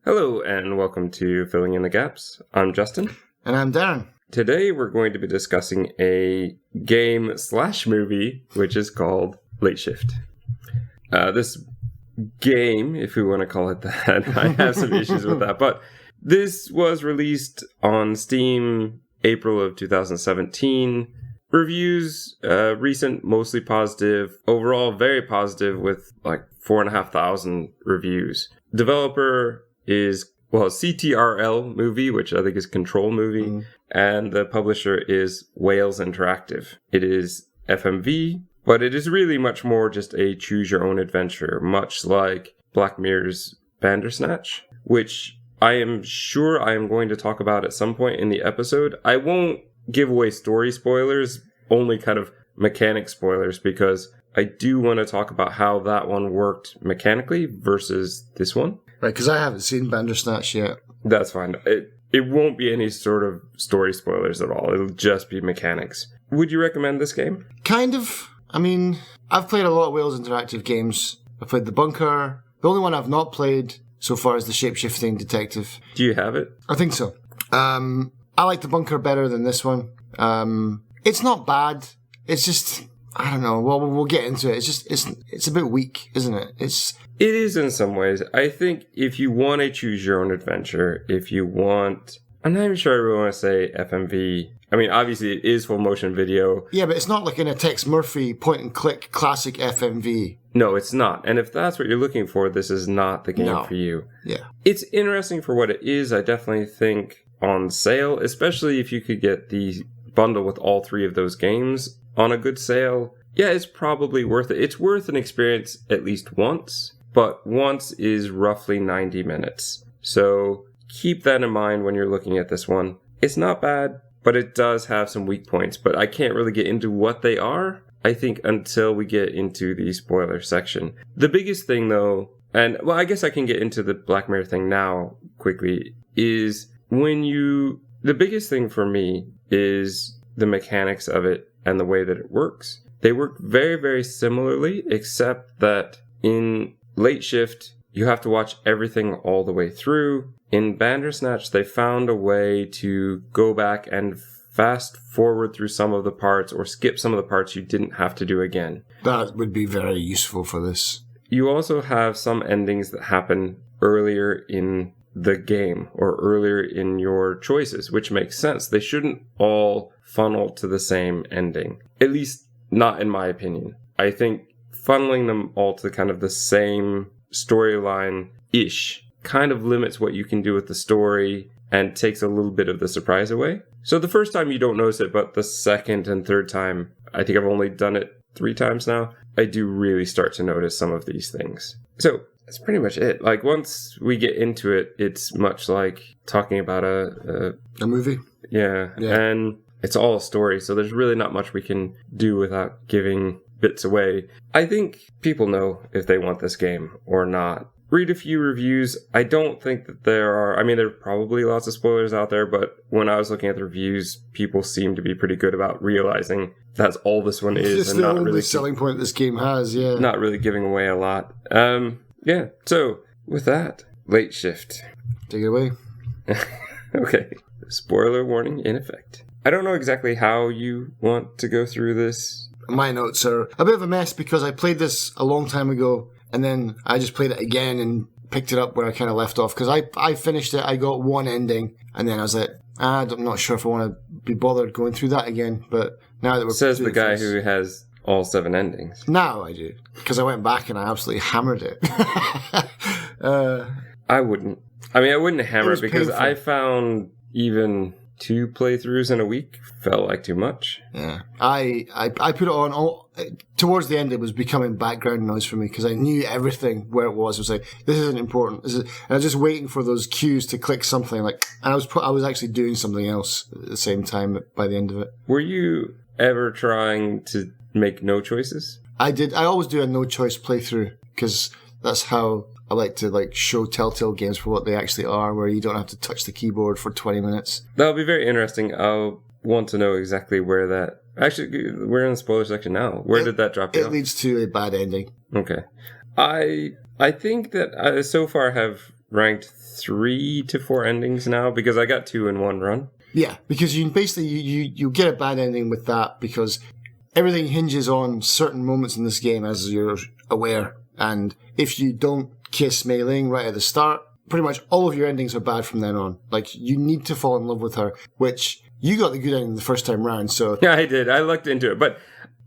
Hello and welcome to Filling in the Gaps. I'm Justin. And I'm Darren. Today we're going to be discussing a game/movie which is called Late Shift. This game, if we want to call it that, I have some issues with that, but this was released on Steam April of 2017. Reviews, recent, mostly positive. Overall, very positive with like 4,500 reviews. Developer is, CTRL Movie, which I think is Control Movie, and the publisher is Wales Interactive. It is FMV, but it is really much more just a choose-your-own adventure, much like Black Mirror's Bandersnatch, which I am sure I am going to talk about at some point in the episode. I won't give away story spoilers, only kind of mechanic spoilers, because I do want to talk about how that one worked mechanically versus this one. Right, because I haven't seen Bandersnatch yet. That's fine. It won't be any sort of story spoilers at all. It'll just be mechanics. Would you recommend this game? Kind of. I mean, I've played a lot of Wales Interactive games. I've played The Bunker. The only one I've not played so far is The Shape-Shifting Detective. Do you have it? I think so. I like The Bunker better than this one. It's not bad. It's just, I don't know. Well, we'll get into it. It's a bit weak, isn't it? It is in some ways. I think if you want to choose your own adventure, if you want... I'm not even sure I really want to say FMV. I mean, obviously it is full motion video. Yeah, but it's not like in a Tex Murphy point-and-click classic FMV. No, it's not. And if that's what you're looking for, this is not the game for you. Yeah. It's interesting for what it is. I definitely think on sale, especially if you could get the bundle with all three of those games on a good sale, yeah, it's probably worth it. It's worth an experience at least once, but once is roughly 90 minutes. So keep that in mind when you're looking at this one. It's not bad, but it does have some weak points, but I can't really get into what they are, I think, until we get into the spoiler section. The biggest thing, though, and, well, I guess I can get into the Black Mirror thing now quickly, is the biggest thing for me is the mechanics of it and the way that it works. They work very, very similarly, except that in Late Shift, you have to watch everything all the way through. In Bandersnatch, they found a way to go back and fast forward through some of the parts or skip some of the parts you didn't have to do again. That would be very useful for this. You also have some endings that happen earlier in the game or earlier in your choices, which makes sense. They shouldn't all funnel to the same ending. At least not in my opinion. I think funneling them all to kind of the same storyline-ish kind of limits what you can do with the story and takes a little bit of the surprise away. So the first time you don't notice it, but the second and third time, I think I've only done it 3 times now, I do really start to notice some of these things. So that's pretty much it. Like, once we get into it, it's much like talking about a movie. Yeah. And it's all a story, so there's really not much we can do without giving bits away. I think people know if they want this game or not. Read a few reviews. I don't think that there are probably lots of spoilers out there, but when I was looking at the reviews, people seem to be pretty good about realizing that's all this one is. It's and the not only really selling point this game has, yeah. Not really giving away a lot. Yeah, so with that, Late Shift. Take it away. Okay. Spoiler warning in effect. I don't know exactly how you want to go through this. My notes are a bit of a mess because I played this a long time ago and then I just played it again and picked it up where I kind of left off because I finished it, I got one ending and then I was like, I'm not sure if I want to be bothered going through that again, but now that we're... Says the guy who has all 7 endings. Now I do, because I went back and I absolutely hammered it. I wouldn't. I mean, I wouldn't hammer it because painful. I found even 2 playthroughs in a week felt like too much. Yeah, I put it on towards the end. It was becoming background noise for me because I knew everything where it was. It was like, this isn't important. And I was just waiting for those cues to click something. And I was actually doing something else at the same time by the end of it. Were you ever trying to make no choices? I did. I always do a no choice playthrough because that's how I like to show Telltale games for what they actually are, where you don't have to touch the keyboard for 20 minutes. That'll be very interesting. I'll want to know exactly where that... Actually, we're in the spoiler section now. Where did that drop you It off? leads to a bad ending. Okay. I think that I so far have ranked 3 to 4 endings now because I got 2 in one run. Yeah, because you basically you get a bad ending with that because everything hinges on certain moments in this game, as you're aware. And if you don't kiss Mei Ling right at the start, pretty much all of your endings are bad from then on. Like, you need to fall in love with her, which you got the good ending the first time round, so... Yeah, I did. I lucked into it. But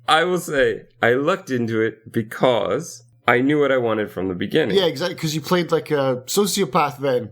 I will say, I lucked into it because I knew what I wanted from the beginning. Yeah, exactly, because you played like a sociopath then.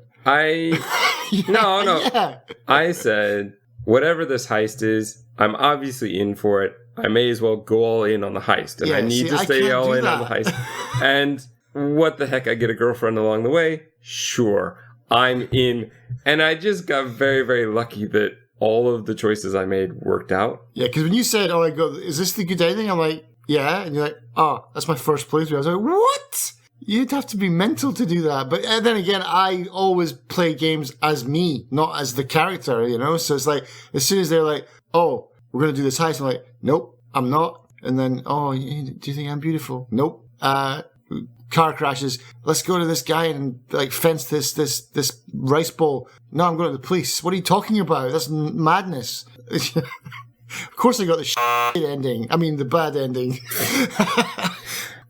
No. Yeah. I said, whatever this heist is, I'm obviously in for it. I may as well go all in on the heist. And I need to stay all in on the heist. And what the heck, I get a girlfriend along the way? Sure, I'm in. And I just got very, very lucky that all of the choices I made worked out. Yeah, because when you said, oh, I go, is this the good ending? I'm like, yeah. And you're like, oh, that's my first playthrough. I was like, what? You'd have to be mental to do that. But then again, I always play games as me, not as the character, you know? So it's like, as soon as they're like, oh, we're going to do this heist, I'm like, nope, I'm not. And then, oh, do you think I'm beautiful? Nope. Car crashes. Let's go to this guy and like fence this rice bowl. No, I'm going to the police. What are you talking about? That's madness. Of course I got the shit ending. I mean, the bad ending.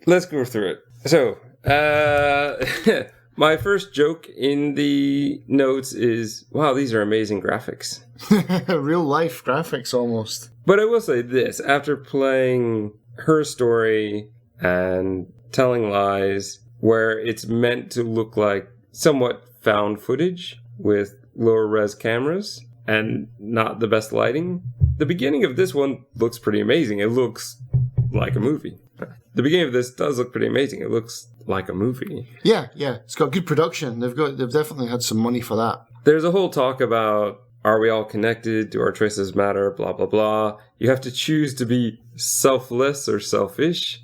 Let's go through it. So, my first joke in the notes is, wow, these are amazing graphics. Real life graphics almost. But I will say this, after playing Her Story and Telling Lies, where it's meant to look like somewhat found footage with lower res cameras and not the best lighting, the beginning of this one looks pretty amazing. It looks like a movie. The beginning of this does look pretty amazing. It looks like a movie. Yeah. It's got good production. They've definitely had some money for that. There's a whole talk about, are we all connected? Do our choices matter? Blah, blah, blah. You have to choose to be selfless or selfish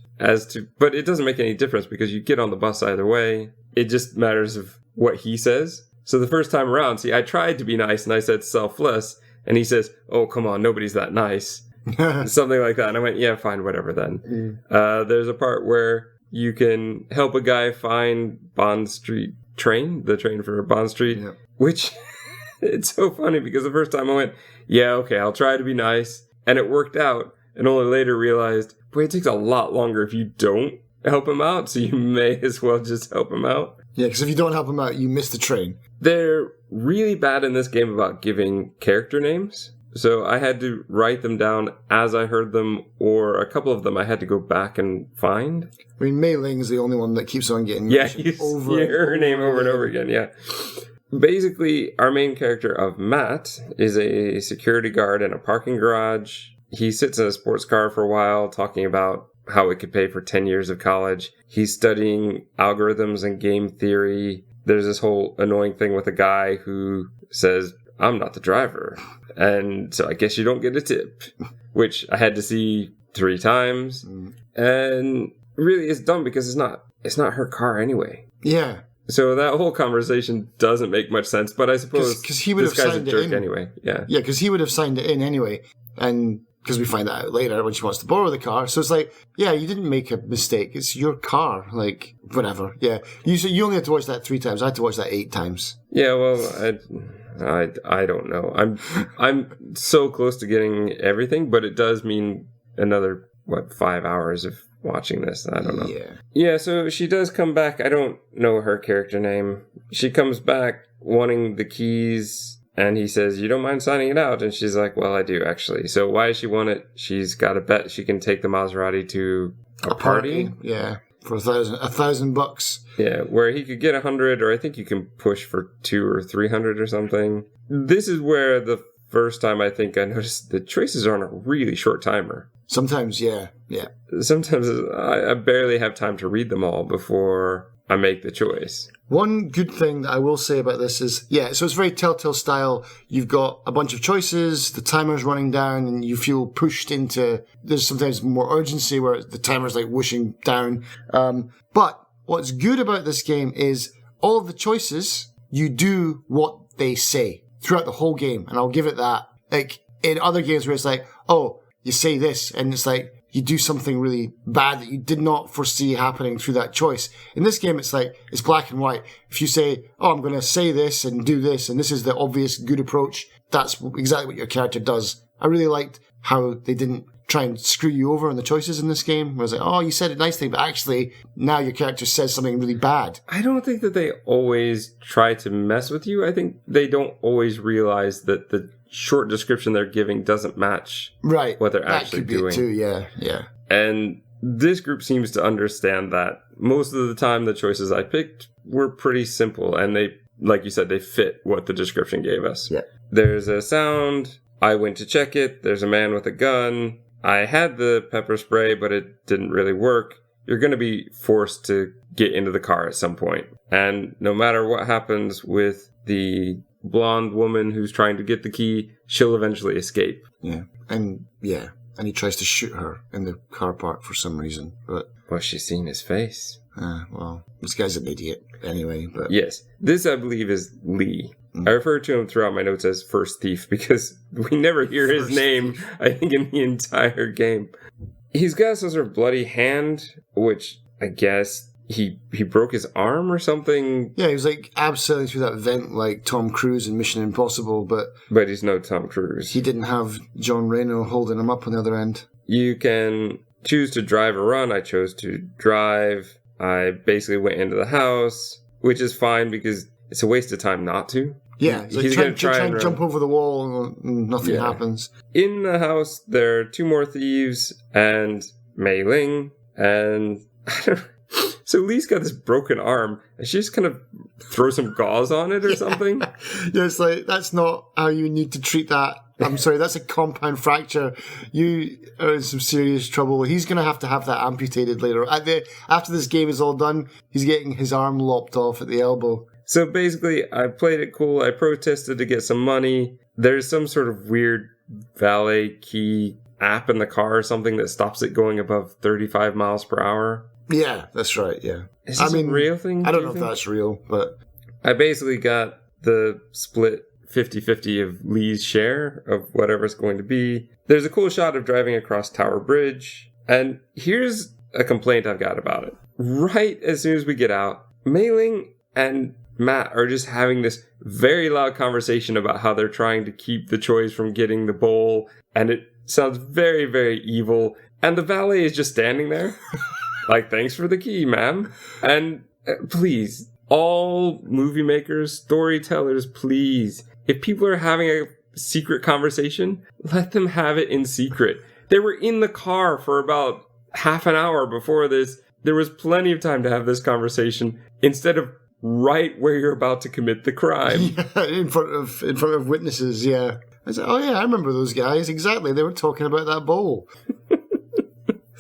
but it doesn't make any difference because you get on the bus either way. It just matters of what he says. So the first time around, see, I tried to be nice and I said selfless, and he says, oh, come on, nobody's that nice. Something like that. And I went, yeah, fine, whatever then. There's a part where you can help a guy find Bond Street train, the train for Bond Street, which it's so funny because the first time I went, yeah, okay, I'll try to be nice. And it worked out. And only later realized, boy, it takes a lot longer if you don't help him out. So you may as well just help him out. Yeah, because if you don't help him out, you miss the train. They're really bad in this game about giving character names. So I had to write them down as I heard them, or a couple of them I had to go back and find. I mean, Mei Ling is the only one that keeps on getting over her name over and over again, yeah. Basically, our main character of Matt is a security guard in a parking garage. He sits in a sports car for a while talking about how it could pay for 10 years of college. He's studying algorithms and game theory. There's this whole annoying thing with a guy who says, I'm not the driver. And so I guess you don't get a tip, which I had to see 3 times. And really it's dumb because it's not her car anyway. Yeah. So that whole conversation doesn't make much sense, but I suppose because he would have signed it in anyway. Yeah. Yeah, because he would have signed it in anyway. And because we find that out later when she wants to borrow the car. So it's like, yeah, you didn't make a mistake. It's your car. Like, whatever. Yeah. You only had to watch that 3 times. I had to watch that 8 times. Yeah, well, I don't know. I'm so close to getting everything, but it does mean another, 5 hours of watching this. I don't know. Yeah, so she does come back. I don't know her character name. She comes back wanting the keys. And he says, you don't mind signing it out? And she's like, well, I do, actually. So why does she want it? She's got a bet she can take the Maserati to a party. Yeah, for $1,000. Yeah, where he could get 100, or I think you can push for 200 or 300 or something. This is where the first time I think I noticed the choices are on a really short timer. Sometimes, yeah. Sometimes I barely have time to read them all before I make the choice. One good thing that I will say about this is, so it's very Telltale style. You've got a bunch of choices, the timer's running down, and you feel pushed into, there's sometimes more urgency where the timer's like whooshing down. But what's good about this game is all of the choices, you do what they say throughout the whole game. And I'll give it that. Like in other games where it's like, oh, you say this, and it's like, you do something really bad that you did not foresee happening through that choice. In this game, it's like, it's black and white. If you say, oh, I'm going to say this and do this, and this is the obvious good approach, that's exactly what your character does. I really liked how they didn't try and screw you over on the choices in this game. Where it's like, oh, you said a nice thing, but actually now your character says something really bad. I don't think that they always try to mess with you. I think they don't always realize that the short description they're giving doesn't match what they're actually doing. That could be it too, yeah. And this group seems to understand that. Most of the time, the choices I picked were pretty simple, and they, like you said, they fit what the description gave us. Yeah. There's a sound. I went to check it. There's a man with a gun. I had the pepper spray, but it didn't really work. You're going to be forced to get into the car at some point. And no matter what happens with the blonde woman who's trying to get the key, she'll eventually escape. Yeah. And he tries to shoot her in the car park for some reason. But well, she's seen his face. Well, this guy's an idiot anyway. But yes, this I believe is Lee. I refer to him throughout my notes as First Thief because we never hear his name, I think, in the entire game. He's got some sort of bloody hand, which I guess he broke his arm or something. Yeah, he was like abseiling through that vent like Tom Cruise in Mission Impossible, but he's no Tom Cruise. He didn't have John Reno holding him up on the other end. You can choose to drive or run. I chose to drive. I basically went into the house, which is fine because it's a waste of time not to. Yeah, he's going to try and jump over the wall and nothing happens. In the house, there are two more thieves and Mei Ling, and I don't know. So Lee's got this broken arm, and she just kind of throws some gauze on it or something. Yeah, it's like, that's not how you need to treat that. I'm sorry, that's a compound fracture. You are in some serious trouble. He's going to have that amputated later. After this game is all done, he's getting his arm lopped off at the elbow. So basically, I played it cool. I protested to get some money. There's some sort of weird valet key app in the car or something that stops it going above 35 miles per hour. Yeah, that's right, yeah. Is this a real thing? I don't know if that's real, but... I basically got the split 50-50 of Lee's share of whatever's going to be. There's a cool shot of driving across Tower Bridge. And here's a complaint I've got about it. Right as soon as we get out, Mei Ling and Matt are just having this very loud conversation about how they're trying to keep the Choys from getting the bowl. And it sounds very, very evil. And the valet is just standing there. Like, thanks for the key, ma'am. And please, all movie makers, storytellers, please, if people are having a secret conversation, let them have it in secret. They were in the car for about half an hour before this. There was plenty of time to have this conversation instead of right where you're about to commit the crime. Yeah, in front of witnesses, yeah. I said, oh yeah, I remember those guys. Exactly. They were talking about that bowl.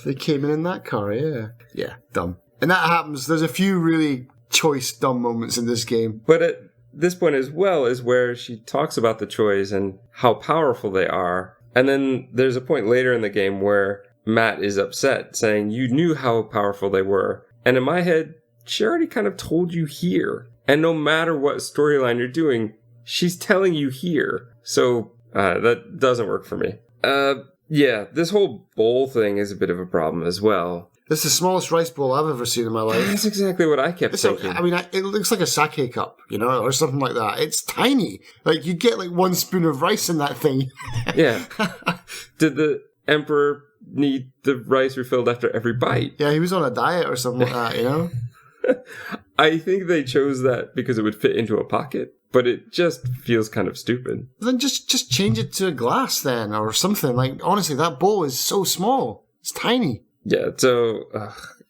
They came in that car, yeah. Yeah, dumb. And that happens. There's a few really choice dumb moments in this game. But at this point as well is where she talks about the Choys and how powerful they are. And then there's a point later in the game where Matt is upset, saying, you knew how powerful they were. And in my head, she already kind of told you here. And no matter what storyline you're doing, she's telling you here. So that doesn't work for me. Yeah, this whole bowl thing is a bit of a problem as well. This is the smallest rice bowl I've ever seen in my life. That's exactly what I kept thinking. It looks like a sake cup, or something like that. It's tiny. Like, you get like one spoon of rice in that thing. Yeah. Did the Emperor need the rice refilled after every bite? Yeah, he was on a diet or something like that, I think they chose that because it would fit into a pocket, but it just feels kind of stupid. Then just change it to a glass then, or something. Like, honestly, that bowl is so small. It's tiny. Yeah, so,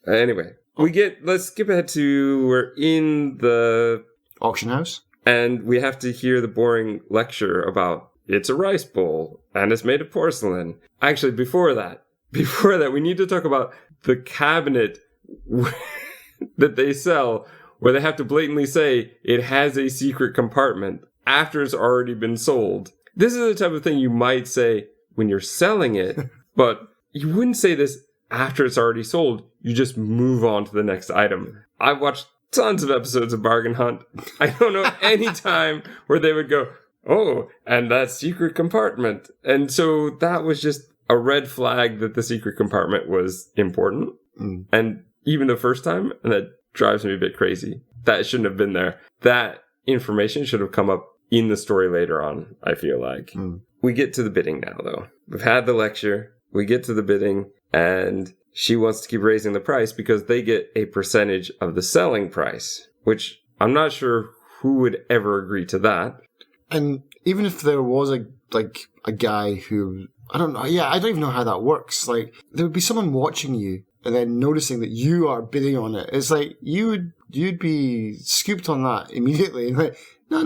anyway. Let's skip ahead to, we're in the... auction house? And we have to hear the boring lecture about, it's a rice bowl, and it's made of porcelain. Actually, before that, we need to talk about the cabinet that they sell, where they have to blatantly say it has a secret compartment after it's already been sold. This is the type of thing you might say when you're selling it, but you wouldn't say this after it's already sold. You just move on to the next item. I've watched tons of episodes of Bargain Hunt. I don't know any time where they would go, oh, and that secret compartment. And so that was just a red flag that the secret compartment was important. And even the first time, and that drives me a bit crazy. That shouldn't have been there. That information should have come up in the story later on, I feel like. We get to the bidding now, though. We've had the lecture. We get to the bidding, and she wants to keep raising the price because they get a percentage of the selling price, which I'm not sure who would ever agree to that. And even if there was a guy who, I don't know, I don't even know how that works. Like, there would be someone watching you and then noticing that you are bidding on it. It's like, you'd be scooped on that immediately. Like, no,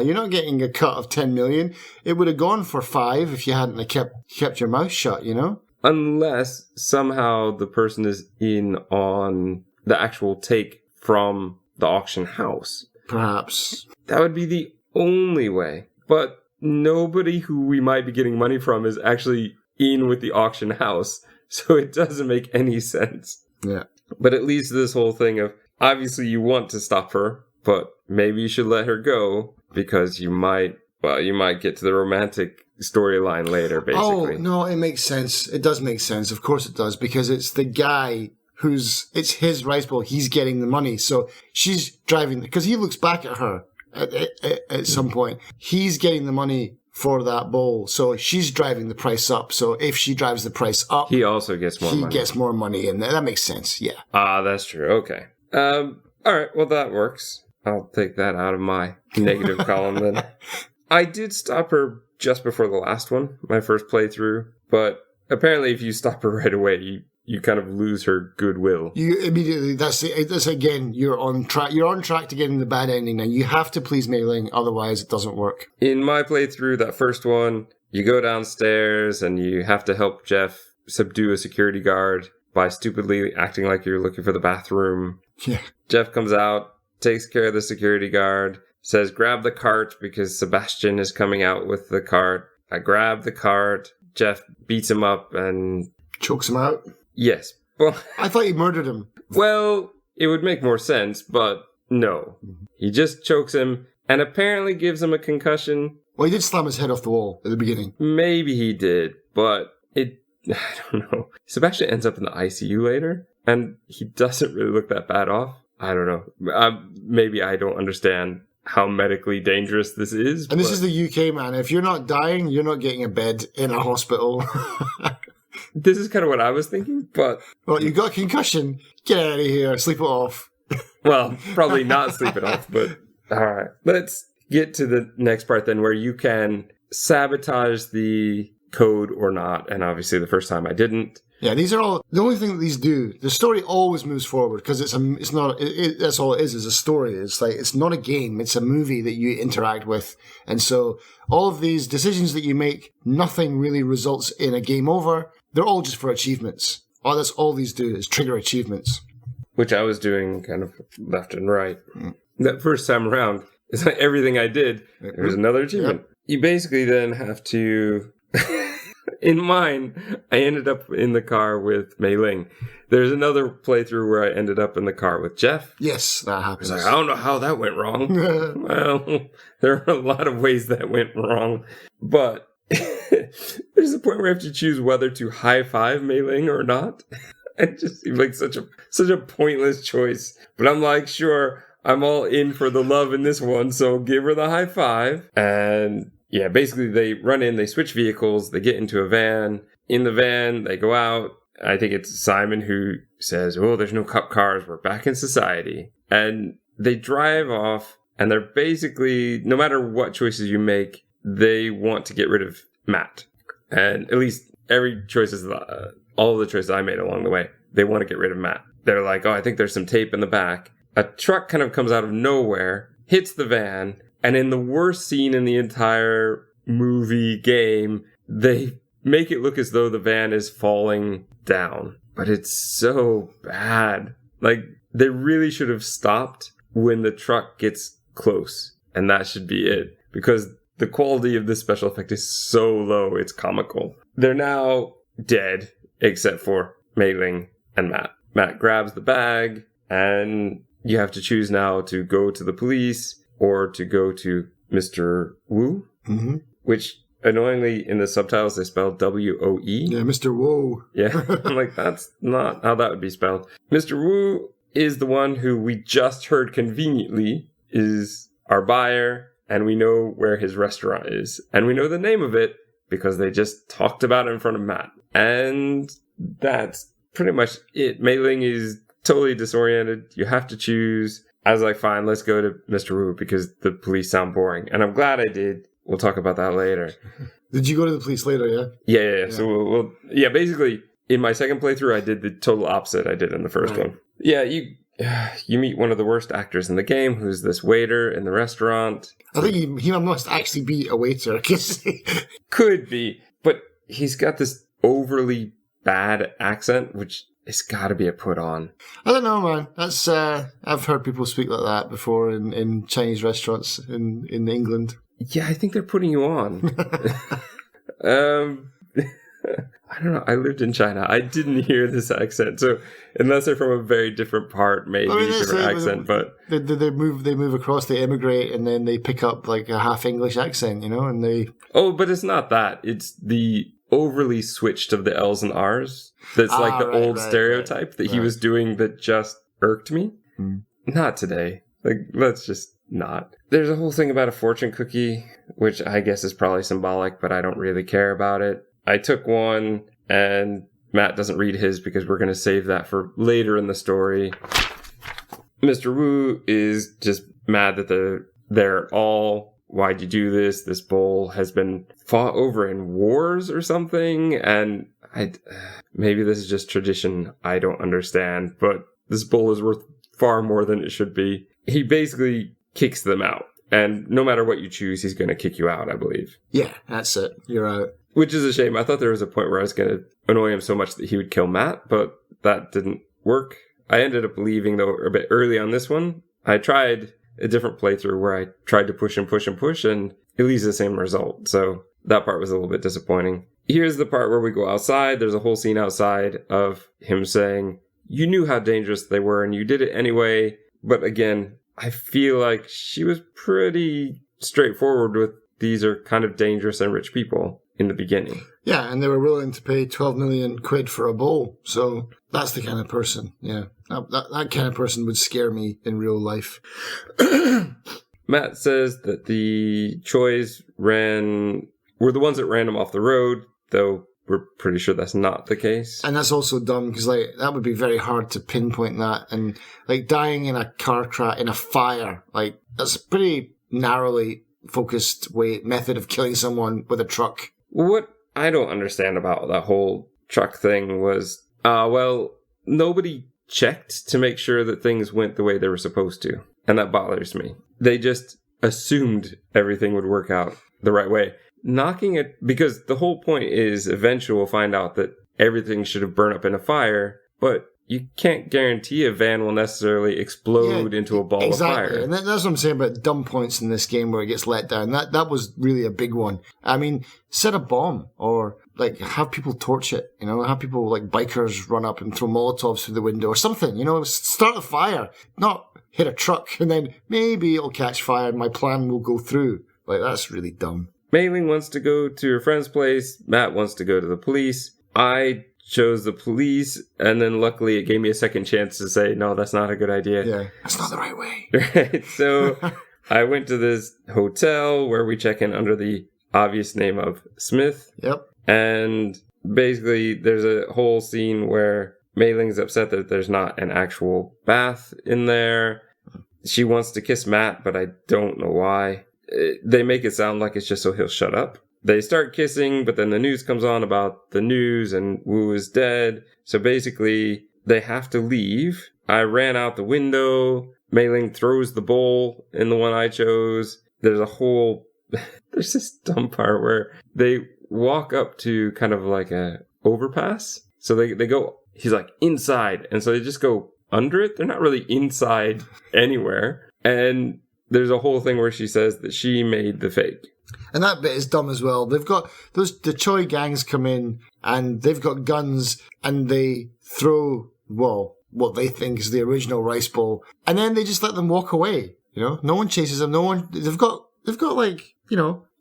you're not getting a cut of 10 million. It would have gone for 5 if you hadn't kept your mouth shut, you know? Unless somehow the person is in on the actual take from the auction house. Perhaps. That would be the only way. But nobody who we might be getting money from is actually in with the auction house. So it doesn't make any sense. Yeah. But it leads to this whole thing of, obviously you want to stop her, but maybe you should let her go because you might get to the romantic storyline later, basically. Oh, no, it makes sense. It does make sense. Of course it does, because it's the guy it's his rice bowl. He's getting the money. So she's driving, because he looks back at her at some point. He's getting the money for that bowl. So she's driving the price up. So if she drives the price up, he also gets more money. He gets more money, and that makes sense. Yeah. That's true. Okay. All right. Well, that works. I'll take that out of my negative column then. I did stop her just before the last one, my first playthrough. But apparently if you stop her right away, you kind of lose her goodwill. You immediately, that's again, you're on track. You're on track to getting the bad ending now. You have to please Mei Ling, otherwise it doesn't work. In my playthrough, that first one, you go downstairs and you have to help Jeff subdue a security guard by stupidly acting like you're looking for the bathroom. Yeah. Jeff comes out, takes care of the security guard, says, grab the cart because Sebastian is coming out with the cart. I grab the cart. Jeff beats him up and chokes him out? Yes. Well, I thought he murdered him. Well, it would make more sense, but no. He just chokes him and apparently gives him a concussion. Well, he did slam his head off the wall at the beginning. Maybe he did, but I don't know. Sebastian ends up in the ICU later, and he doesn't really look that bad off. I don't know. Maybe I don't understand how medically dangerous this is. And this is the UK, man. If you're not dying, you're not getting a bed in a hospital. This is kind of what I was thinking, but... Well, you got a concussion. Get out of here. Sleep it off. Well, probably not sleep it off, but... All right. Let's get to the next part then, where you can sabotage the code or not. And obviously the first time I didn't. Yeah, these are all... The only thing that these do, the story always moves forward, because that's all it is a story. It's like, it's not a game. It's a movie that you interact with. And so all of these decisions that you make, nothing really results in a game over. They're all just for achievements. Oh, that's all these do, is trigger achievements. Which I was doing kind of left and right. That first time around, it's like everything I did, there was another achievement. Yep. You basically then have to... In mine, I ended up in the car with Mei Ling. There's another playthrough where I ended up in the car with Jeff. Yes, that happens. It's like, I don't know how that went wrong. Well, there are a lot of ways that went wrong. But there's a point where I have to choose whether to high-five Mei Ling or not. It just seemed like such a pointless choice. But I'm like, sure, I'm all in for the love in this one, so give her the high five. And... yeah, basically they run in, they switch vehicles, they get into a van. In the van, they go out. I think it's Simon who says, oh, there's no cop cars, we're back in society. And they drive off, and they're basically, no matter what choices you make, they want to get rid of Matt. And at least every choice is, all of the choices I made along the way, they want to get rid of Matt. They're like, oh, I think there's some tape in the back. A truck kind of comes out of nowhere, hits the van, and in the worst scene in the entire movie game, they make it look as though the van is falling down. But it's so bad. Like, they really should have stopped when the truck gets close. And that should be it. Because the quality of this special effect is so low, it's comical. They're now dead, except for Mei Ling and Matt. Matt grabs the bag, and you have to choose now to go to the police or to go to Mr. Wu, which annoyingly, in the subtitles, they spell W-O-E. Yeah, Mr. Woe. Yeah, I'm like, that's not how that would be spelled. Mr. Wu is the one who we just heard conveniently is our buyer, and we know where his restaurant is. And we know the name of it because they just talked about it in front of Matt. And that's pretty much it. Mei Ling is totally disoriented. You have to choose. I was like, fine, let's go to Mr. Wu because the police sound boring. And I'm glad I did. We'll talk about that later. Did you go to the police later, yeah? Yeah. So we'll basically, in my second playthrough, I did the total opposite I did in the first one. Yeah, you meet one of the worst actors in the game, who's this waiter in the restaurant. I think he must actually be a waiter. Could be, but he's got this overly bad accent, which has got to be a put on. I don't know, man. That's I've heard people speak like that before in Chinese restaurants in England. Yeah, I think they're putting you on. I don't know. I lived in China. I didn't hear this accent. So unless they're from a very different part, maybe different accent. But they move across, they immigrate, and then they pick up like a half English accent, and they. Oh, but it's not that. It's the overly switched of the L's and R's. That's like the old stereotype that he was doing that just irked me. Not today. Like, let's just not. There's a whole thing about a fortune cookie, which I guess is probably symbolic, but I don't really care about it. I took one, and Matt doesn't read his because we're going to save that for later in the story. Mr. Wu is just mad that they're all, why'd you do this? This bowl has been fought over in wars or something, and maybe this is just tradition I don't understand, but this bowl is worth far more than it should be. He basically kicks them out, and no matter what you choose, he's going to kick you out, I believe. Yeah, that's it. You're out. Which is a shame. I thought there was a point where I was going to annoy him so much that he would kill Matt, but that didn't work. I ended up leaving, though, a bit early on this one. I tried a different playthrough where I tried to push, and it leaves the same result. So that part was a little bit disappointing. Here's the part where we go outside. There's a whole scene outside of him saying, you knew how dangerous they were, and you did it anyway. But again, I feel like she was pretty straightforward with these are kind of dangerous and rich people in the beginning. Yeah, and they were willing to pay 12 million quid for a bowl. So that's the kind of person, yeah. That kind of person would scare me in real life. Matt says that the Chois were the ones that ran him off the road, though we're pretty sure that's not the case. And that's also dumb, because that would be very hard to pinpoint that. And dying in a car crash, in a fire, that's a pretty narrowly focused method of killing someone with a truck. What I don't understand about that whole truck thing was, nobody checked to make sure that things went the way they were supposed to. And that bothers me. They just assumed everything would work out the right way. Knocking it, because the whole point is eventually we'll find out that everything should have burned up in a fire, but you can't guarantee a van will necessarily explode into a ball of fire. And that's what I'm saying about dumb points in this game where it gets let down. That was really a big one. I mean, set a bomb or have people torch it, have people bikers run up and throw Molotovs through the window or something, start a fire, not hit a truck and then maybe it'll catch fire and my plan will go through. That's really dumb. Mei Ling wants to go to her friend's place. Matt wants to go to the police. I chose the police, and then luckily it gave me a second chance to say, no, that's not a good idea. Yeah, that's not the right way. Right, so I went to this hotel where we check in under the obvious name of Smith. Yep. And basically there's a whole scene where Mei Ling's upset that there's not an actual bath in there. She wants to kiss Matt, but I don't know why. They make it sound like it's just so he'll shut up. They start kissing, but then the news comes on about the news and Wu is dead. So basically, they have to leave. I ran out the window. Mei Ling throws the bowl in the one I chose. There's this dumb part where they walk up to kind of like a overpass. So they go, he's like, inside. And so they just go under it. They're not really inside anywhere. And there's a whole thing where she says that she made the fake. And that bit is dumb as well. They've got the Choi gangs come in and they've got guns and they throw, what they think is the original rice bowl. And then they just let them walk away. No one chases them. They've got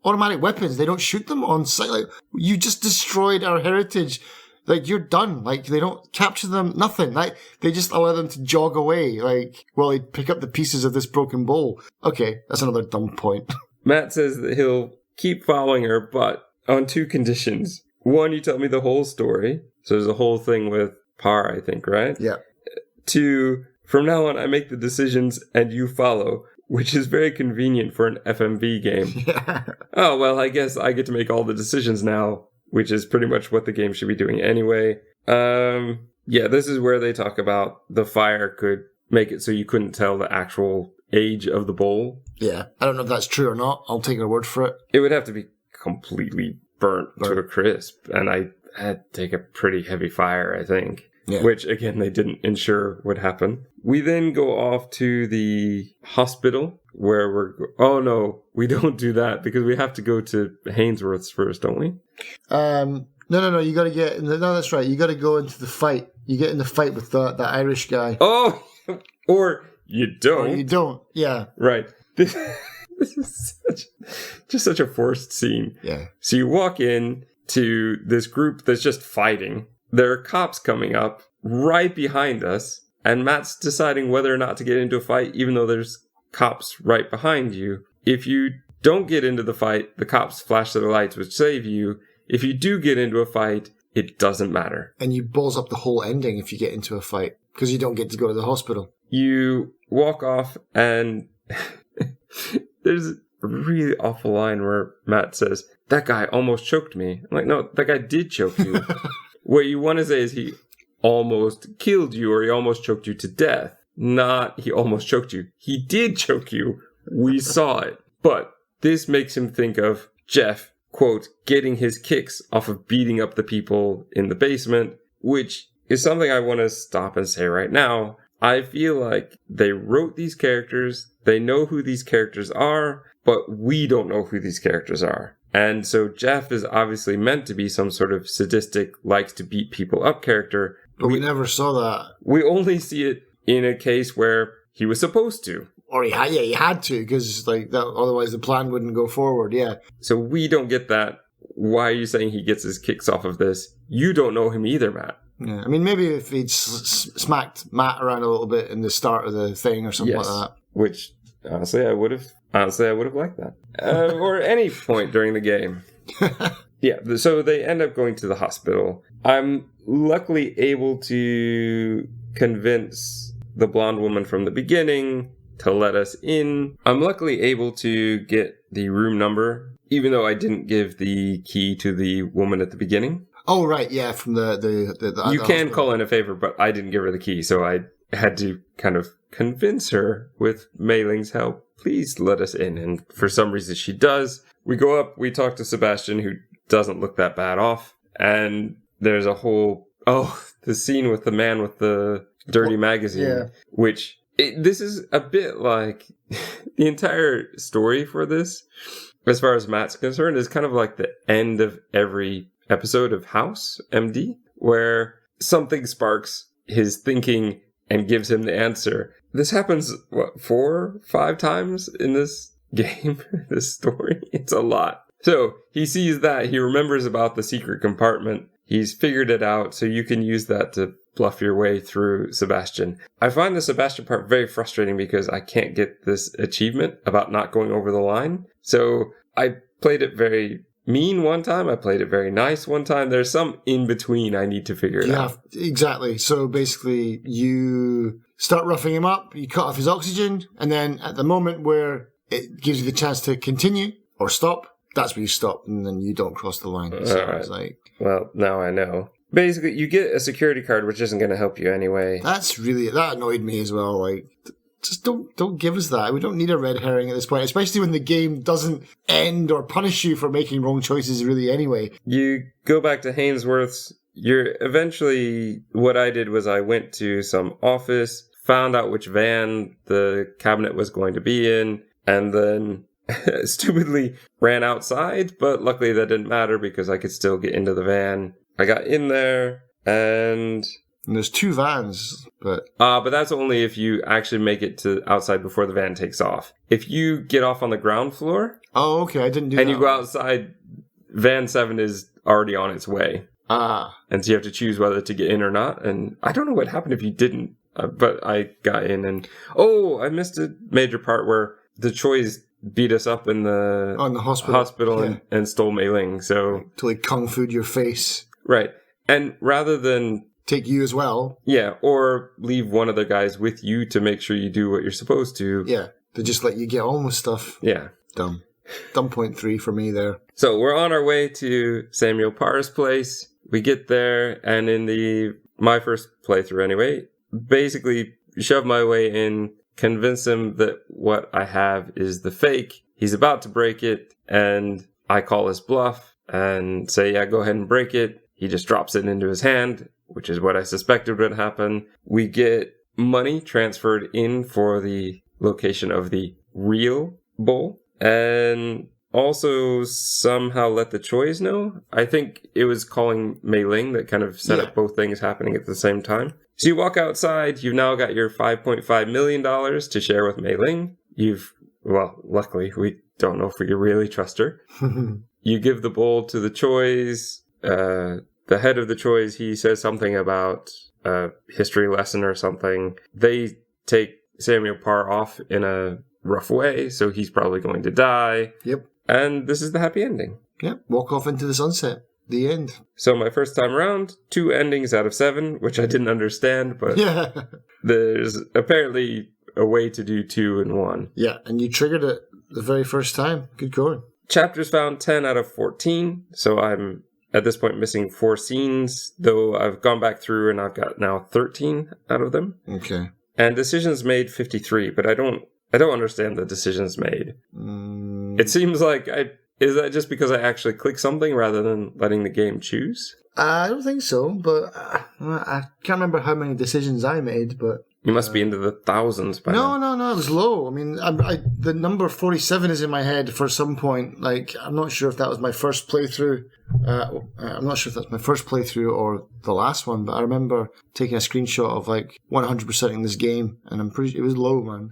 automatic weapons. They don't shoot them on sight. Like, you just destroyed our heritage. Like, you're done. Like, they don't capture them, nothing. Like, they just allow them to jog away. Like, well, they pick up the pieces of this broken bowl. Okay, that's another dumb point. Matt says that he'll keep following her, but on 2 conditions. 1, you tell me the whole story. So there's a whole thing with Par, I think, right? Yeah. 2, from now on, I make the decisions and you follow, which is very convenient for an FMV game. Yeah. Oh, well, I guess I get to make all the decisions now, which is pretty much what the game should be doing anyway. Yeah, this is where they talk about the fire could make it so you couldn't tell the actual age of the bowl. Yeah. I don't know if that's true or not. I'll take your word for it. It would have to be completely burnt to a crisp, and I had to take a pretty heavy fire, I think. Yeah. Which, again, they didn't ensure would happen. We then go off to the hospital where oh, no, we don't do that because we have to go to Hainsworth's first, don't we? No, you got to get... No, that's right. You got to go into the fight. You get in the fight with that Irish guy. Oh! Or you don't. Or you don't, yeah. Right. This is just such a forced scene. Yeah. So you walk in to this group that's just fighting. There are cops coming up right behind us, and Matt's deciding whether or not to get into a fight, even though there's cops right behind you. If you don't get into the fight, the cops flash their lights, which save you. If you do get into a fight, it doesn't matter. And you balls up the whole ending if you get into a fight, because you don't get to go to the hospital. You walk off, and there's a really awful line where Matt says, "That guy almost choked me." I'm like, no, that guy did choke you. What you want to say is he almost killed you or he almost choked you to death. Not he almost choked you. He did choke you. We saw it. But this makes him think of Jeff, quote, getting his kicks off of beating up the people in the basement, which is something I want to stop and say right now. I feel like they wrote these characters. They know who these characters are, but we don't know who these characters are. And so Jeff is obviously meant to be some sort of sadistic, likes to beat people up character. But we never saw that. We only see it in a case where he was supposed to. Or he had to, because like that, otherwise the plan wouldn't go forward, yeah. So we don't get that. Why are you saying he gets his kicks off of this? You don't know him either, Matt. Yeah, I mean, maybe if he'd smacked Matt around a little bit in the start of the thing or something like that. Which, honestly, I would have liked that. Or any point during the game. Yeah, so they end up going to the hospital. I'm luckily able to convince the blonde woman from the beginning to let us in. I'm luckily able to get the room number, even though I didn't give the key to the woman at the beginning. Oh, right, yeah, from the you can call in a favor, but I didn't give her the key, so I had to kind of convince her with Mei Ling's help. Please let us in. And for some reason she does. We go up, we talk to Sebastian, who doesn't look that bad off. And there's a whole, the scene with the man with the dirty magazine, which this is a bit like the entire story for this, as far as Matt's concerned, is kind of like the end of every episode of House MD, where something sparks his thinking and gives him the answer. This happens, 4, 5 times in this game, this story? It's a lot. So he sees that, he remembers about the secret compartment, he's figured it out, so you can use that to bluff your way through Sebastian. I find the Sebastian part very frustrating because I can't get this achievement about not going over the line. So I played it very mean one time, I played it very nice one time. There's some in between I need to figure it out. Exactly. So basically you start roughing him up, you cut off his oxygen, and then at the moment where it gives you the chance to continue or stop, that's where you stop, and then you don't cross the line. So it's like, well, now I know. Basically, you get a security card, which isn't going to help you anyway. That annoyed me as well. Like, just don't give us that. We don't need a red herring at this point, especially when the game doesn't end or punish you for making wrong choices really anyway. You go back to Hainsworth's. What I did was I went to some office, found out which van the cabinet was going to be in, and then stupidly ran outside, but luckily that didn't matter because I could still get into the van. I got in there, and And there's 2 vans, but... But that's only if you actually make it to outside before the van takes off. If you get off on the ground floor... Oh, okay, I didn't do that. And you go outside, van 7 is already on its way. And so you have to choose whether to get in or not. And I don't know what happened if you didn't, but I got in and... Oh, I missed a major part where the Choi's beat us up in the... On the hospital. And stole Mei Ling, so... Till they kung fu'd your face. Right. And rather than... Take you as well. Yeah, or leave one of the guys with you to make sure you do what you're supposed to. Yeah, to just let you get on with stuff. Yeah. Dumb 0.3 for me there. So we're on our way to Samuel Parr's place. We get there, and in my first playthrough anyway, basically shove my way in, convince him that what I have is the fake. He's about to break it, and I call his bluff and say, yeah, go ahead and break it. He just drops it into his hand, which is what I suspected would happen. We get money transferred in for the location of the real bull, and also somehow let the Choi's know. I think it was calling Mei Ling that kind of set up both things happening at the same time. So you walk outside, you've now got your $5.5 million to share with Mei Ling. Luckily, we don't know if we can really trust her. You give the bull to the Choi's. The head of the Choi's, he says something about a history lesson or something. They take Samuel Parr off in a rough way, so he's probably going to die. Yep. And this is the happy ending. Yep. Walk off into the sunset. The end. So my first time around, 2 endings out of 7, which I didn't understand, but there's apparently a way to do 2 in 1. Yeah, and you triggered it the very first time. Good going. Chapters found 10 out of 14, so I'm at this point missing 4 scenes, though I've gone back through and I've got now 13 out of them. Okay. And decisions made 53, but I don't understand the decisions made. It seems like is that just because I actually click something rather than letting the game choose? I don't think so, but I can't remember how many decisions I made, but... You must be into the thousands by now. No, it was low. I mean, the number 47 is in my head for some point. Like, I'm not sure if that was my first playthrough. I'm not sure if that's my first playthrough or the last one, but I remember taking a screenshot of, 100%ing this game, and I'm pretty... It was low, man.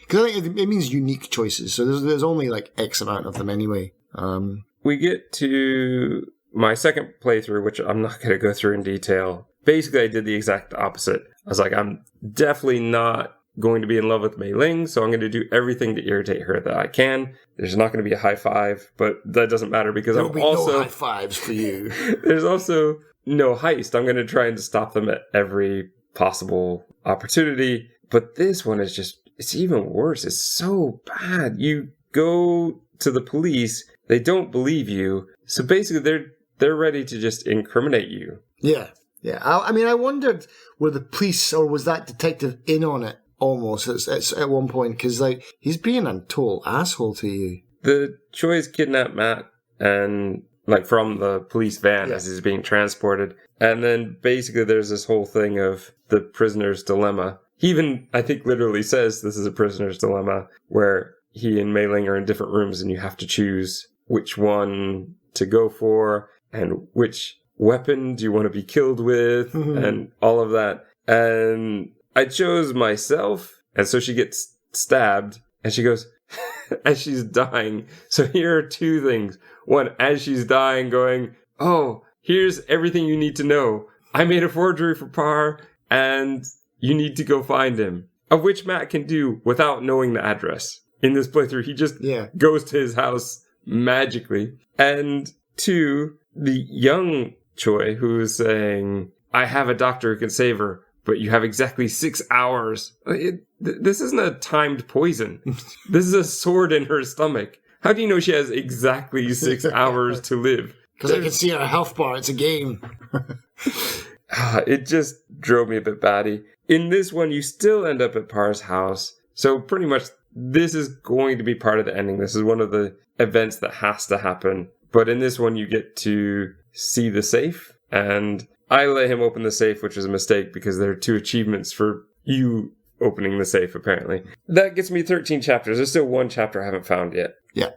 Because I think it means unique choices, so there's only, X amount of them anyway. We get to my second playthrough, which I'm not going to go through in detail. Basically, I did the exact opposite. I was like, I'm definitely not going to be in love with Mei Ling, so I'm going to do everything to irritate her that I can. There's not going to be a high five, but that doesn't matter because There'll be no high fives for you. There's also no heist. I'm going to try and stop them at every possible opportunity. But this one is just, it's even worse. It's so bad. You go to the police, they don't believe you. So basically, they're ready to just incriminate you. Yeah. Yeah, I mean, I wondered, were the police or was that detective in on it almost at one point? Because, he's being a total asshole to you. The Choi's kidnapped Matt and, from the police van as he's being transported. And then basically there's this whole thing of the prisoner's dilemma. He even, I think, literally says this is a prisoner's dilemma where he and Mei Ling are in different rooms and you have to choose which one to go for and which weapon do you want to be killed with and all of that. And I chose myself, and so she gets stabbed and she goes as she's dying. So here are 2 things. One, as she's dying, going, oh, here's everything you need to know. I made a forgery for Parr and you need to go find him, of which Matt can do without knowing the address. In this playthrough, he just goes to his house magically. And 2, the young Choi, who's saying, I have a doctor who can save her, but you have exactly 6 hours. This isn't a timed poison. This is a sword in her stomach. How do you know she has exactly 6 hours to live? Because I can see her health bar. It's a game. It just drove me a bit batty. In this one, you still end up at Parr's house. So pretty much this is going to be part of the ending. This is one of the events that has to happen. But in this one, you get to see the safe, and I let him open the safe, which was a mistake because there are 2 achievements for you opening the safe, apparently. That gets me 13 chapters. There's still 1 chapter I haven't found yet. Yeah.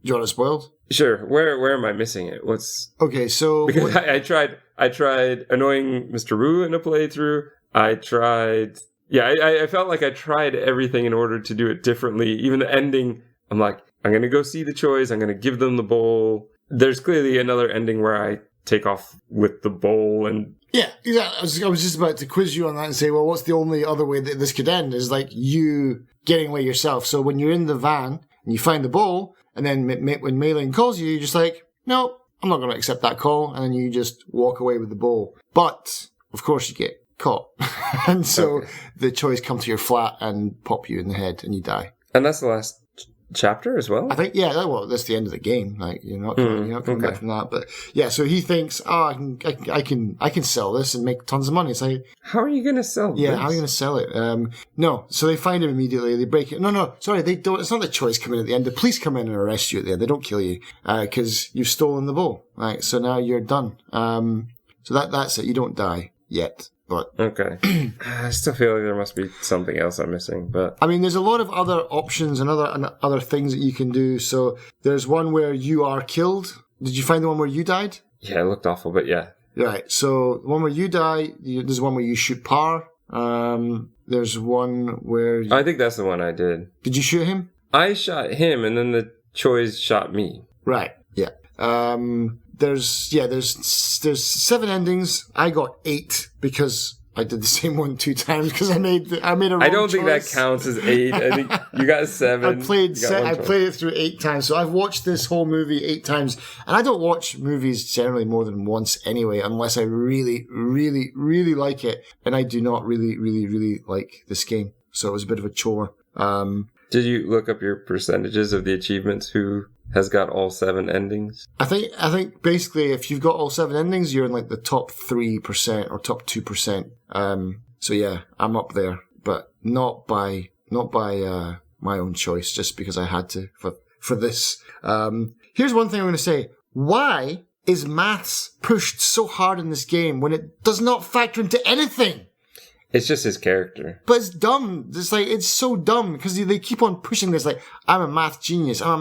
you want it spoiled? Sure. Where am I missing it? What's Okay, so because I tried annoying Mr. Wu in a playthrough. I tried. Yeah, I felt like I tried everything in order to do it differently. Even the ending, I'm like, I'm gonna go see the choice. I'm gonna give them the bowl. There's clearly another ending where I take off with the bowl and. Yeah, exactly. I was just about to quiz you on that and say, well, what's the only other way that this could end is like you getting away yourself. So when you're in the van and you find the bowl, and then when Mei Ling calls you, you're just like, no, I'm not going to accept that call, and then you just walk away with the bowl. But of course, you get caught, and so the choice comes to your flat and pop you in the head, and you die. And that's the last chapter as well. I think, that's the end of the game. Like you're not coming back from that. But yeah, so he thinks, I can sell this and make tons of money. It's like, how are you going to sell? Yeah, this? how are you going to sell it? No, so they find him immediately. They break it. No, sorry, they don't. It's not the choice coming at the end. The police come in and arrest you at the end. They don't kill you because you've stolen the bowl. Right, so now you're done. So that's it. You don't die yet. But okay. I still feel like there must be something else I'm missing. But I mean, there's a lot of other options and other things that you can do. So there's one where you are killed. Did you find the one where you died? Yeah, it looked awful, but yeah. Right. So the one where you die, there's one where you shoot par. There's one where I think that's the one I did. Did you shoot him? I shot him, and then the choice shot me. Right. Yeah. There's 7 endings. I got 8 because I did the same one 2 times because I made a wrong I don't think that choice. counts as 8. I think you got 7. I played it through 8 times. So I've watched this whole movie 8 times, and I don't watch movies generally more than once anyway, unless I really, really, really like it. And I do not really, really, really like this game. So it was a bit of a chore. Did you look up your percentages of the achievements? Who has got all 7 endings? I think basically if you've got all 7 endings, you're in like the top 3% or top 2%. So yeah, I'm up there, but not by my own choice, just because I had to for this. Here's one thing I'm going to say. Why is maths pushed so hard in this game when it does not factor into anything? It's just his character. But it's dumb. It's so dumb because they keep on pushing this like, I'm a math genius. I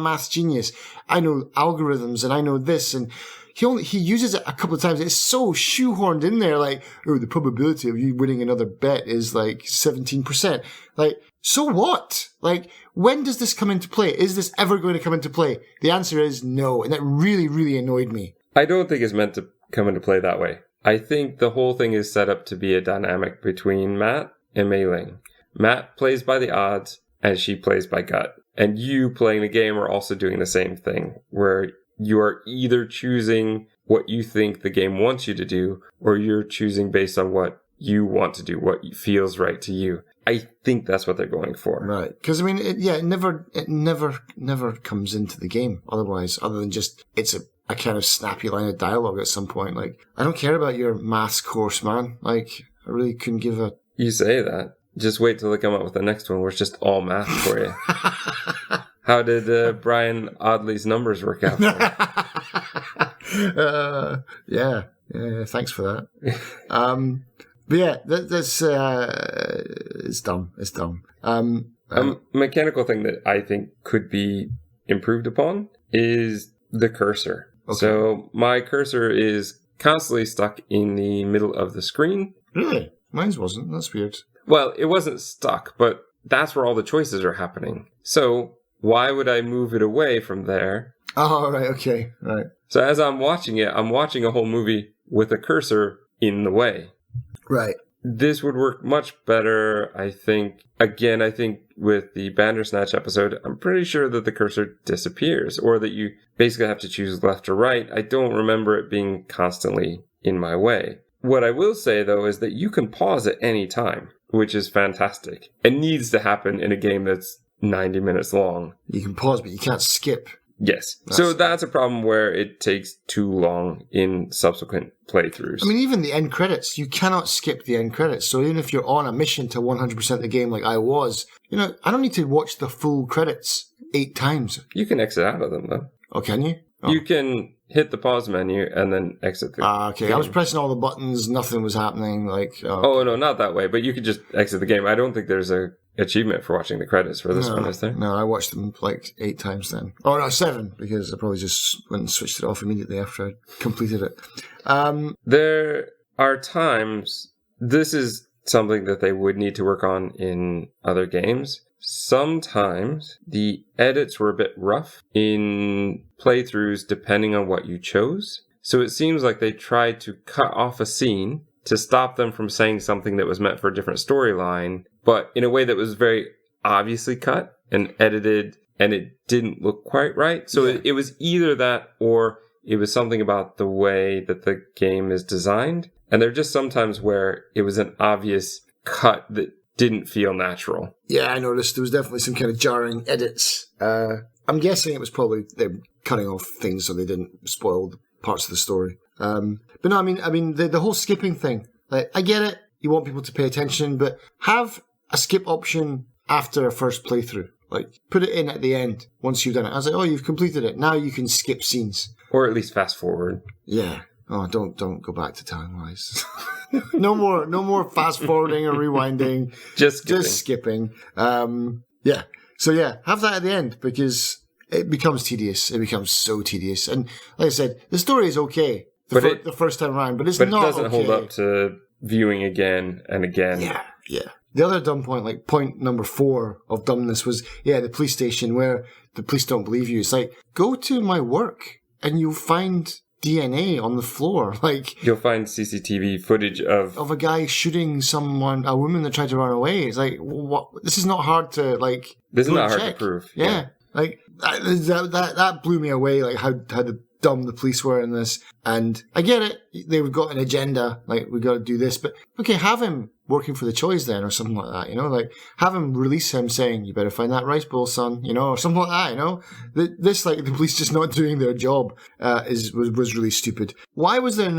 know algorithms and I know this. And he uses it a couple of times. It's so shoehorned in there. Like, oh, the probability of you winning another bet is like 17%. Like, so what? Like, when does this come into play? Is this ever going to come into play? The answer is no. And that really, really annoyed me. I don't think it's meant to come into play that way. I think the whole thing is set up to be a dynamic between Matt and Mei Ling. Matt plays by the odds, and she plays by gut. And you playing the game are also doing the same thing, where you are either choosing what you think the game wants you to do, or you're choosing based on what you want to do, what feels right to you. I think that's what they're going for. Right. Because, I mean, it never comes into the game otherwise, other than just, it's a kind of snappy line of dialogue at some point. Like, I don't care about your maths course, man. Like, I really couldn't give a... You say that. Just wait till they come up with the next one where it's just all math for you. How did Brian Audley's numbers work out for you? Yeah, thanks for that. But yeah, that's it's dumb. It's dumb. A mechanical thing that I think could be improved upon is the cursor. Okay. So my cursor is constantly stuck in the middle of the screen. Really? Mine wasn't. That's weird. Well, it wasn't stuck, but that's where all the choices are happening. So why would I move it away from there? Oh, right. Okay. Right. So as I'm watching it, I'm watching a whole movie with a cursor in the way. Right. This would work much better, I think. Again, I think with the Bandersnatch episode, I'm pretty sure that the cursor disappears, or that you basically have to choose left or right. I don't remember it being constantly in my way. What I will say, though, is that you can pause at any time, which is fantastic. It needs to happen in a game that's 90 minutes long. You can pause, but you can't skip. Yes. So that's a problem where it takes too long in subsequent playthroughs. I mean, even the end credits, you cannot skip the end credits. So even if you're on a mission to 100% of the game like I was, I don't need to watch the full credits 8 times. You can exit out of them, though. Oh, can you? Oh. You can hit the pause menu and then exit the okay. game. I was pressing all the buttons, nothing was happening. Like, oh, no, not that way. But you could just exit the game. I don't think there's a achievement for watching the credits for this one, is there? No, I watched them like 8 times then. Oh, no, 7, because I probably just went and switched it off immediately after I completed it. There are times, this is something that they would need to work on in other games. Sometimes the edits were a bit rough in playthroughs depending on what you chose. So it seems like they tried to cut off a scene to stop them from saying something that was meant for a different storyline, but in a way that was very obviously cut and edited, and it didn't look quite right. So it was either that, or it was something about the way that the game is designed. And there are just sometimes where it was an obvious cut that didn't feel natural. Yeah, I noticed there was definitely some kind of jarring edits. I'm guessing it was probably them cutting off things so they didn't spoil the parts of the story. But no, I mean the whole skipping thing. Like, I get it. You want people to pay attention, but have a skip option after a first playthrough. Like, put it in at the end once you've done it. I was like, oh, you've completed it. Now you can skip scenes. Or at least fast forward. Yeah. Oh, don't go back to time-wise. No more fast forwarding or rewinding. Just skipping. Yeah. So yeah, have that at the end because it becomes tedious. It becomes so tedious. And like I said, the story is okay the first time around, but it doesn't hold up to viewing again and again. Yeah. The other dumb point, like point number 4 of dumbness was, the police station where the police don't believe you. It's like, go to my work and you'll find DNA on the floor. Like, you'll find CCTV footage of a guy shooting a woman that tried to run away. It's like, what? This is not hard to This is not hard to prove. Yeah. Like that blew me away. Like how dumb the police were in this. And I get it. They've got an agenda. Like, we got to do this. But okay, have him working for the Choice then, or something like that. Like, have him release him saying, "You better find that rice bowl, son." Or something like that. This, like, the police just not doing their job was really stupid. Why was there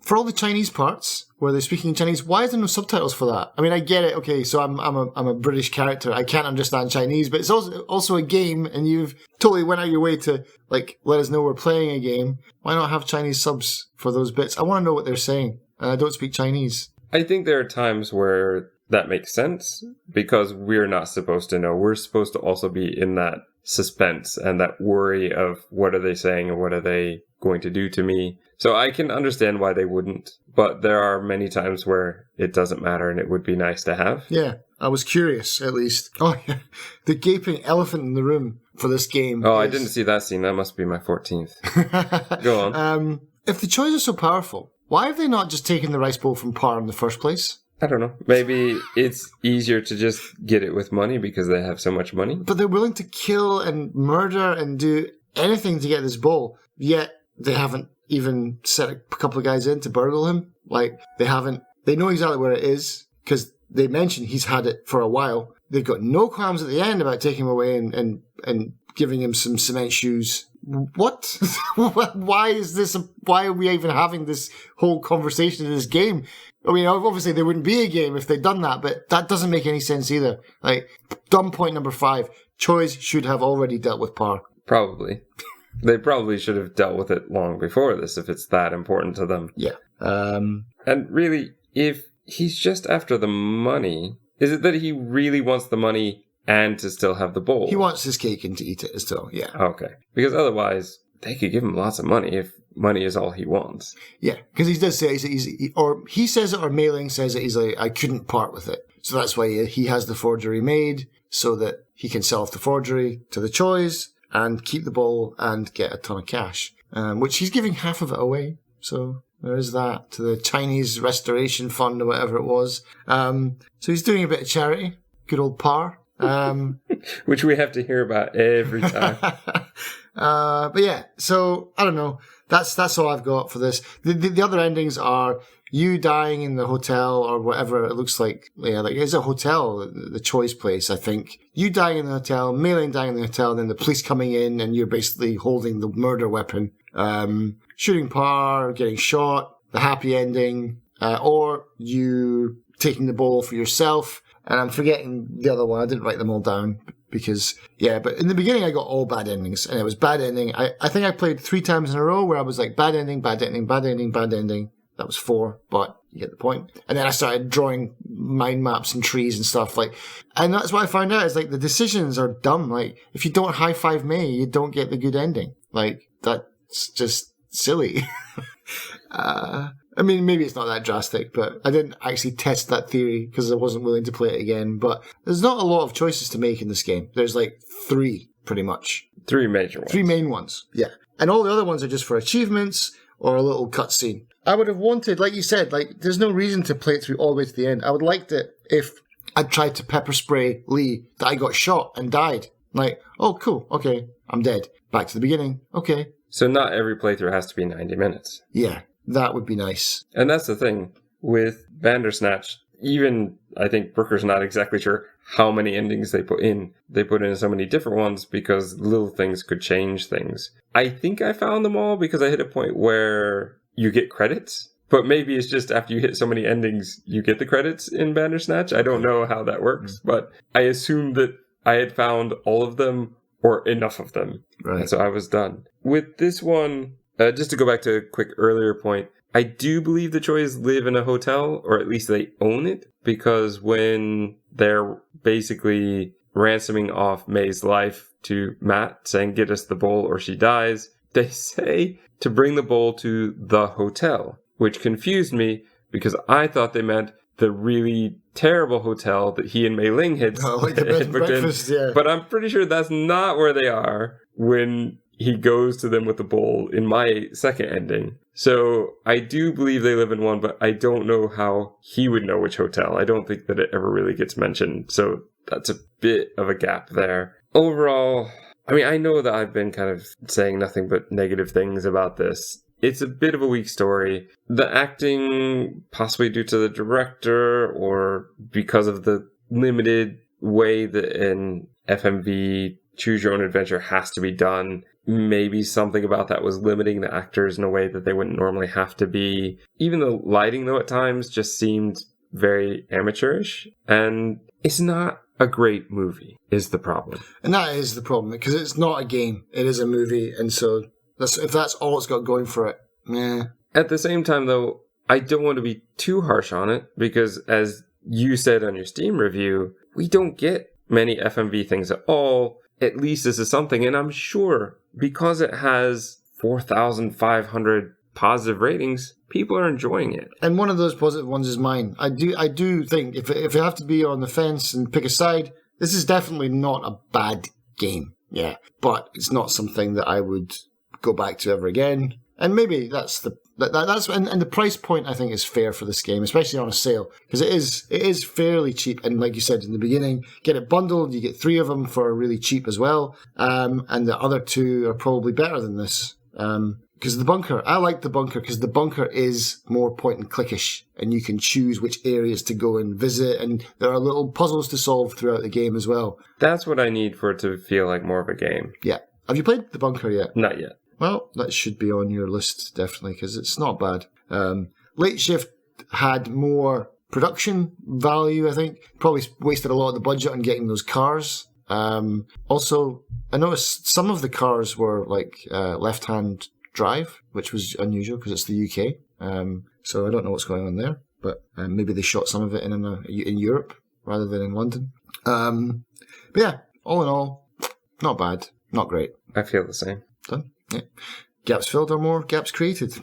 for all the Chinese parts where they're speaking Chinese? Why is there no subtitles for that? I mean, I get it. Okay, so I'm a British character. I can't understand Chinese, but it's also a game, and you've totally went out your way to let us know we're playing a game. Why not have Chinese subs for those bits? I want to know what they're saying. I don't speak Chinese. I think there are times where that makes sense because we're not supposed to know. We're supposed to also be in that suspense and that worry of what are they saying and what are they going to do to me. So I can understand why they wouldn't, but there are many times where it doesn't matter and it would be nice to have. Yeah, I was curious at least. Oh, yeah. The gaping elephant in the room for this game. Oh, I didn't see that scene. That must be my 14th. Go on. If the Choice are so powerful, why have they not just taken the rice bowl from Par in the first place? I don't know. Maybe it's easier to just get it with money because they have so much money. But they're willing to kill and murder and do anything to get this bowl, yet they haven't even set a couple of guys in to burgle him. Like, they know exactly where it is because they mentioned he's had it for a while. They've got no qualms at the end about taking him away and giving him some cement shoes. What? Why is this? Why are we even having this whole conversation in this game? I mean, obviously there wouldn't be a game if they'd done that, but that doesn't make any sense either. Like, dumb point number 5. Choice should have already dealt with Par. Probably. They probably should have dealt with it long before this if it's that important to them. Yeah. And really, if he's just after the money, is it that he really wants the money and to still have the bowl? He wants his cake and to eat it still, yeah. Okay. Because otherwise, they could give him lots of money if money is all he wants. Yeah, because he does say, he says it, or Mei-Ling says it, he's like, I couldn't part with it. So that's why he has the forgery made, so that he can sell off the forgery to the Choice and keep the bowl and get a ton of cash, which he's giving half of it away. So there is that to the Chinese Restoration Fund or whatever it was. So he's doing a bit of charity. Good old Par. Which we have to hear about every time. But yeah, so I don't know. That's all I've got for this. The other endings are you dying in the hotel or whatever it looks like. Yeah, like it's a hotel, the Choice place, I think. You dying in the hotel, Mei-Ling dying in the hotel, then the police coming in and you're basically holding the murder weapon. Shooting Par, getting shot, the happy ending, or you taking the bowl for yourself. And I'm forgetting the other one. I didn't write them all down because, but in the beginning I got all bad endings and it was bad ending. I think I played 3 times in a row where I was like bad ending, bad ending, bad ending, bad ending. That was 4, but you get the point. And then I started drawing mind maps and trees and stuff and that's what I found out is like the decisions are dumb. Like if you don't high five May, you don't get the good ending. Like that's just silly. I mean, maybe it's not that drastic, but I didn't actually test that theory because I wasn't willing to play it again. But there's not a lot of choices to make in this game. There's like 3, pretty much. 3 major ones. 3 main ones, yeah. And all the other ones are just for achievements or a little cutscene. I would have wanted, like you said, like there's no reason to play it through all the way to the end. I would like it if I'd tried to pepper spray Lee that I got shot and died. Like, oh, cool, okay, I'm dead. Back to the beginning, okay. So not every playthrough has to be 90 minutes. Yeah. That would be nice. And that's the thing. With Bandersnatch, even I think Brooker's not exactly sure how many endings they put in. They put in so many different ones because little things could change things. I think I found them all because I hit a point where you get credits. But maybe it's just after you hit so many endings, you get the credits in Bandersnatch. I don't know how that works. But I assumed that I had found all of them or enough of them. Right. And so I was done. With this one... just to go back to a quick earlier point, I do believe the Choys live in a hotel, or at least they own it, because when they're basically ransoming off May's life to Matt, saying, get us the bowl or she dies, they say to bring the bowl to the hotel, which confused me because I thought they meant the really terrible hotel that he and Mei Ling had, like the bed and breakfast, yeah. But I'm pretty sure that's not where they are when he goes to them with the bowl in my second ending. So I do believe they live in one, but I don't know how he would know which hotel. I don't think that it ever really gets mentioned. So that's a bit of a gap there. Overall, I mean, I know that I've been kind of saying nothing but negative things about this. It's a bit of a weak story. The acting, possibly due to the director or because of the limited way that an FMV choose your own adventure has to be done. Maybe something about that was limiting the actors in a way that they wouldn't normally have to be. Even the lighting, though, at times just seemed very amateurish. And it's not a great movie, is the problem. And that is the problem, because it's not a game. It is a movie. And so if that's all it's got going for it, meh. At the same time, though, I don't want to be too harsh on it, because as you said on your Steam review, we don't get many FMV things at all. At least this is something, and I'm sure because it has 4,500 positive ratings, people are enjoying it. And one of those positive ones is mine. I do think if you have to be on the fence and pick a side, this is definitely not a bad game. Yeah, but it's not something that I would go back to ever again. And maybe that's the price point I think is fair for this game, especially on a sale, because it is fairly cheap. And like you said in the beginning, get it bundled, you get 3 of them for really cheap as well. And the other 2 are probably better than this. Because the bunker, I like the bunker because the bunker is more point and clickish, and you can choose which areas to go and visit, and there are little puzzles to solve throughout the game as well. That's what I need for it to feel like more of a game. Yeah. Have you played the bunker yet? Not yet. Well, that should be on your list, definitely, because it's not bad. Late Shift had more production value, I think. Probably wasted a lot of the budget on getting those cars. Also, I noticed some of the cars were like left-hand drive, which was unusual because it's the UK. So I don't know what's going on there, but maybe they shot some of it in Europe rather than in London. But yeah, all in all, not bad, not great. I feel the same. Done. Yeah. Gaps filled or more gaps created.